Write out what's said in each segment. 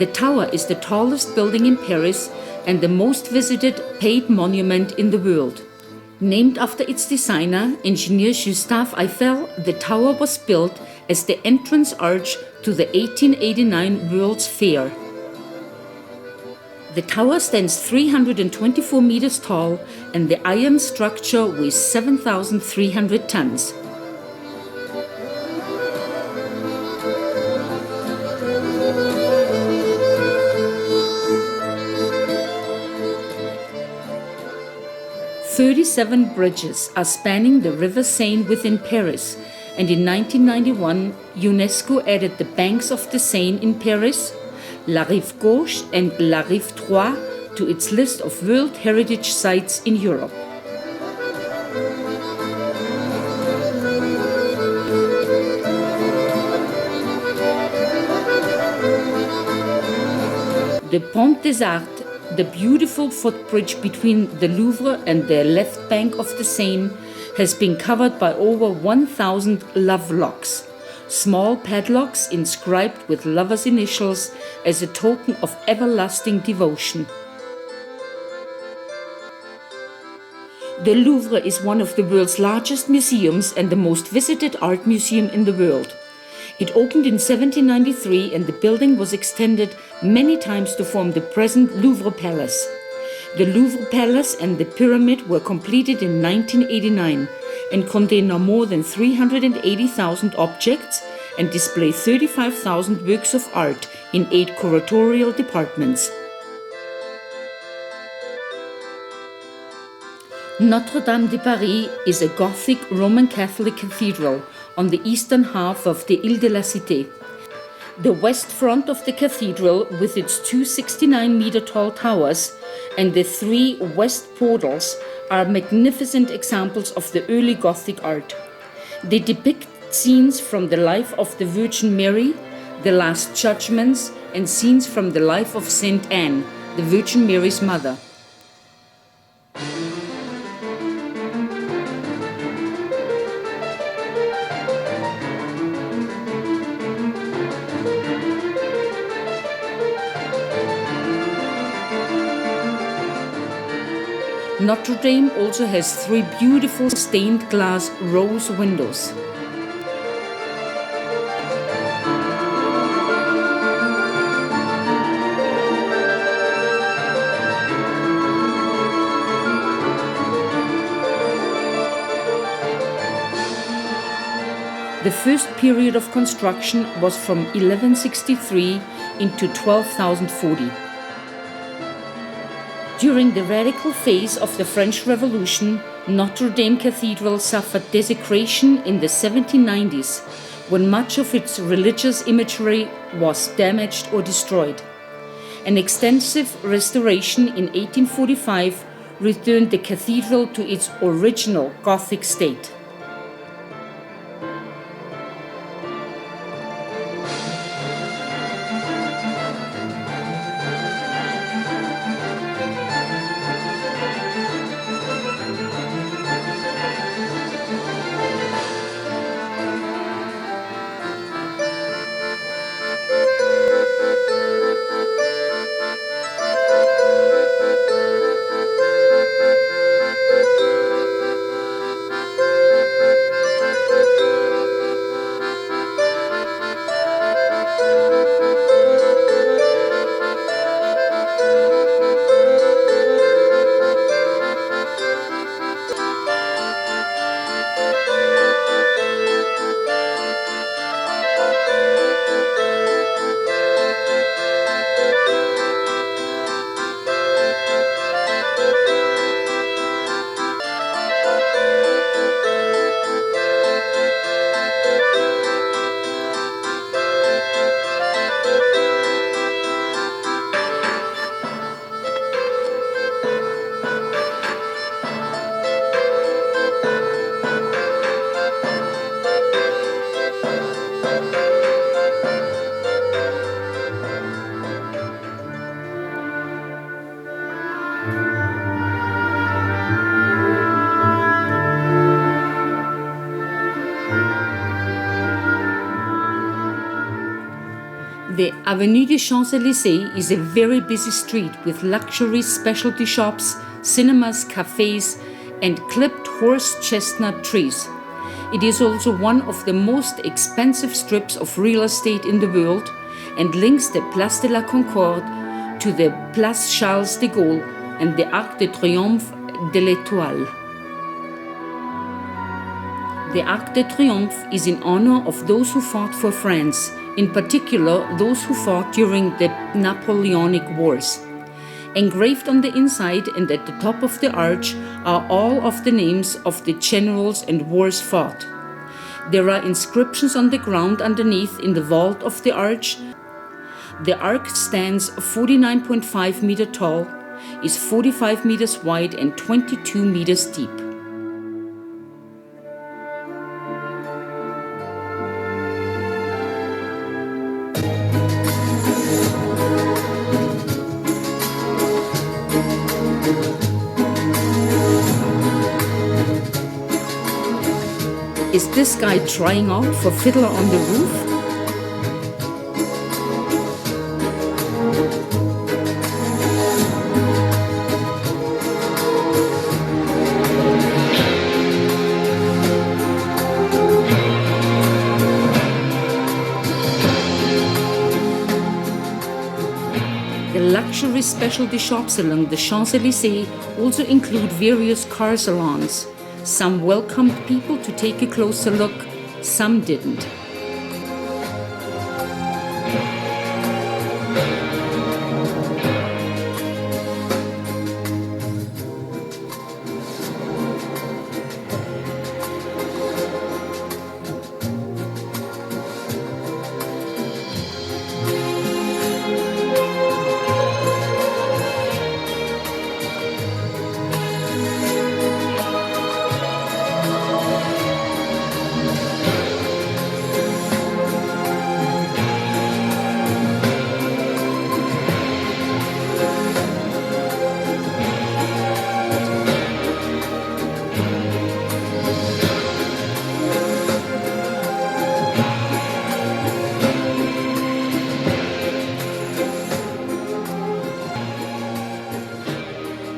The tower is the tallest building in Paris and the most visited paid monument in the world. Named after its designer, engineer Gustave Eiffel, the tower was built as the entrance arch to the 1889 World's Fair. The tower stands 324 meters tall and the iron structure weighs 7,300 tons. "37 bridges are spanning the River Seine within Paris, and in 1991 UNESCO added the banks of the Seine in Paris, La Rive Gauche and La Rive Droite to its list of World Heritage Sites in Europe. The Pont des Arts, the beautiful footbridge between the Louvre and the left bank of the Seine, has been covered by over 1,000 love locks, small padlocks inscribed with lovers' initials as a token of everlasting devotion. The Louvre is one of the world's largest museums and the most visited art museum in the world. It opened in 1793 and the building was extended many times to form the present Louvre Palace. The Louvre Palace and the Pyramid were completed in 1989 and contain now more than 380,000 objects and display 35,000 works of art in 8 curatorial departments. Notre-Dame de Paris is a Gothic Roman Catholic cathedral on the eastern half of the Ile de la Cité. The west front of the cathedral, with its 2 69-meter-tall towers and the 3 west portals, are magnificent examples of the early Gothic art. They depict scenes from the life of the Virgin Mary, the Last Judgments, and scenes from the life of Saint Anne, the Virgin Mary's mother. Notre Dame also has 3 beautiful stained glass rose windows. The first period of construction was from 1163 into 1240. During the radical phase of the French Revolution, Notre Dame Cathedral suffered desecration in the 1790s, when much of its religious imagery was damaged or destroyed. An extensive restoration in 1845 returned the cathedral to its original Gothic state. The Avenue des Champs-Élysées is a very busy street with luxury specialty shops, cinemas, cafes, and clipped horse chestnut trees. It is also one of the most expensive strips of real estate in the world and links the Place de la Concorde to the Place Charles de Gaulle and the Arc de Triomphe de l'Étoile. The Arc de Triomphe is in honor of those who fought for France, in particular those who fought during the Napoleonic Wars. Engraved on the inside and at the top of the arch are all of the names of the generals and wars fought. There are inscriptions on the ground underneath in the vault of the arch. The arc stands 49.5 meters tall, is 45 meters wide and 22 meters deep. Is this guy trying out for Fiddler on the Roof? The luxury specialty shops along the Champs-Élysées also include various car salons. Some welcomed people to take a closer look, some didn't.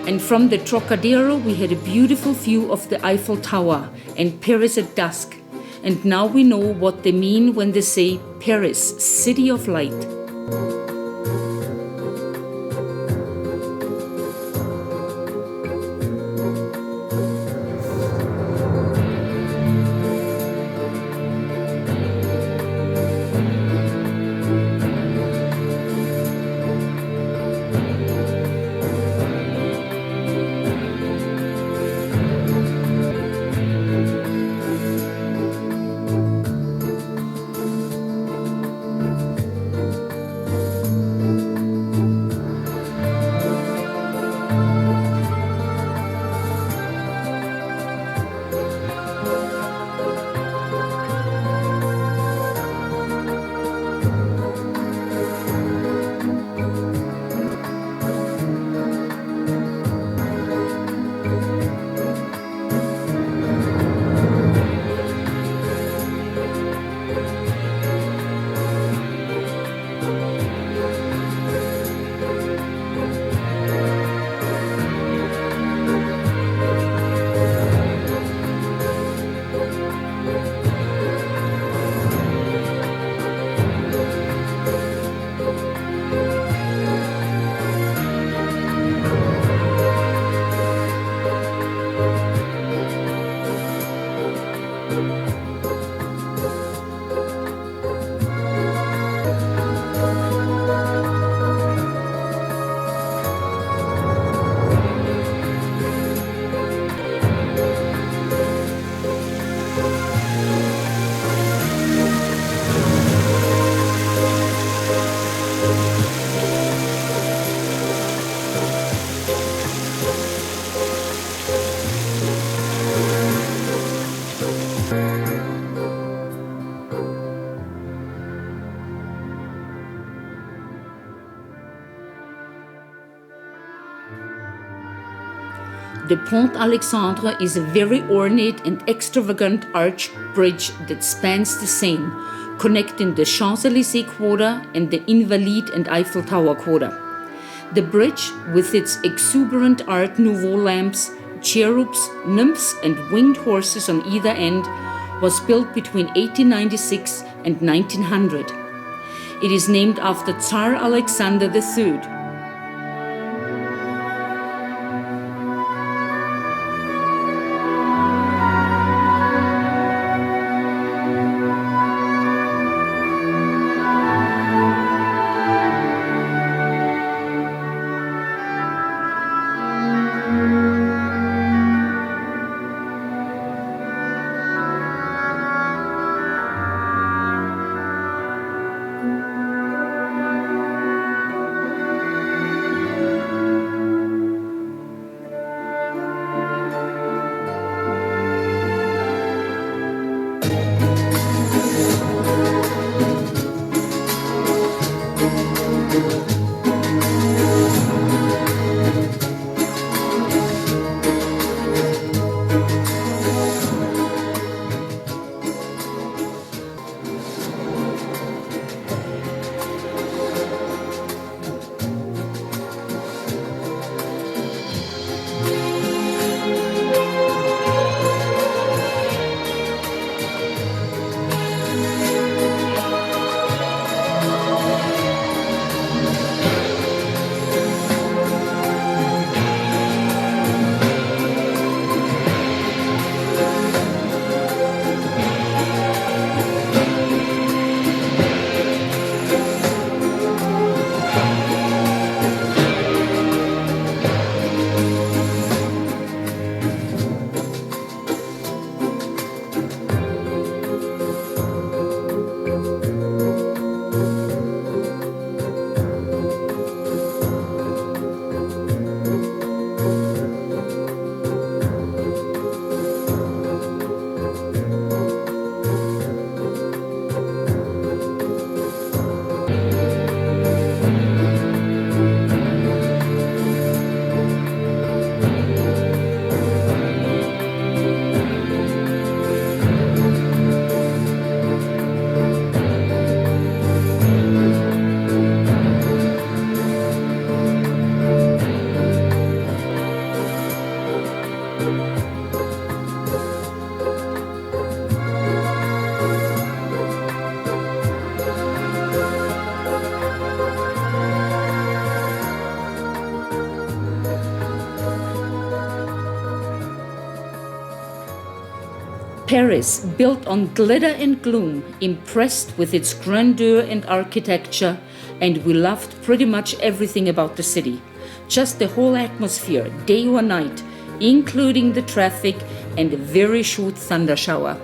And from the Trocadero we had a beautiful view of the Eiffel Tower and Paris at dusk. And now we know what they mean when they say Paris, City of Light. The Pont Alexandre is a very ornate and extravagant arch bridge that spans the Seine, connecting the Champs-Élysées quarter and the Invalides and Eiffel Tower quarter. The bridge, with its exuberant Art Nouveau lamps, cherubs, nymphs, and winged horses on either end, was built between 1896 and 1900. It is named after Tsar Alexander III. Paris, built on glitter and gloom, impressed with its grandeur and architecture, and we loved pretty much everything about the city. Just the whole atmosphere, day or night, including the traffic and a very short thunder shower.